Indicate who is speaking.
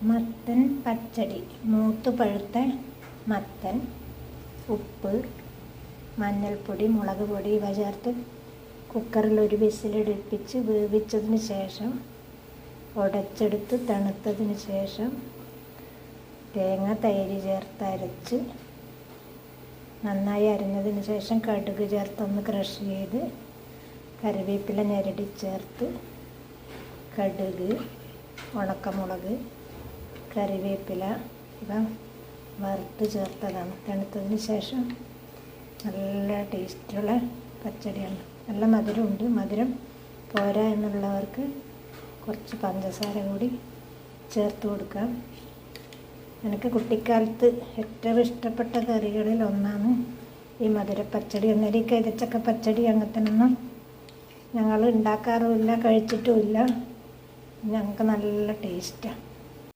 Speaker 1: മത്തൻ പച്ചടി. മൂത്ത് പഴുത്ത മത്തൻ, ഉപ്പ്, മഞ്ഞൾപ്പൊടി, മുളക് പൊടി ഇവ ചേർത്ത് കുക്കറിൽ ഒരു വിസിലടുപ്പിച്ച് വേവിച്ചതിന് ശേഷം ഉടച്ചെടുത്ത് തണുത്തതിന് ശേഷം തേങ്ങ, തൈര് ചേർത്ത് അരച്ച് നന്നായി അരിഞ്ഞതിന് ശേഷം കടുക് ചേർത്തൊന്ന് ക്രഷ് ചെയ്ത് കറിവേപ്പില ഞെരടി ചേർത്ത് കടുക്, ഉണക്കമുളക്, കറിവേപ്പില ഇവ വറുത്ത് ചേർത്തതാണ്. തണുത്തതിന് ശേഷം നല്ല ടേസ്റ്റുള്ള പച്ചടിയാണ്. നല്ല മധുരമുണ്ട്. മധുരം പോരാ എന്നുള്ളവർക്ക് കുറച്ച് പഞ്ചസാര കൂടി ചേർത്ത് കൊടുക്കാം. എനിക്ക് കുട്ടിക്കാലത്ത് ഏറ്റവും ഇഷ്ടപ്പെട്ട കറികളിൽ ഒന്നാണ് ഈ മധുരപ്പച്ചടി. ഒന്നരി കൈതച്ചക്ക പച്ചടി അങ്ങനത്തെയൊന്നും ഞങ്ങൾ ഉണ്ടാക്കാറുമില്ല, കഴിച്ചിട്ടുമില്ല. ഞങ്ങൾക്ക് നല്ല ടേസ്റ്റാണ്.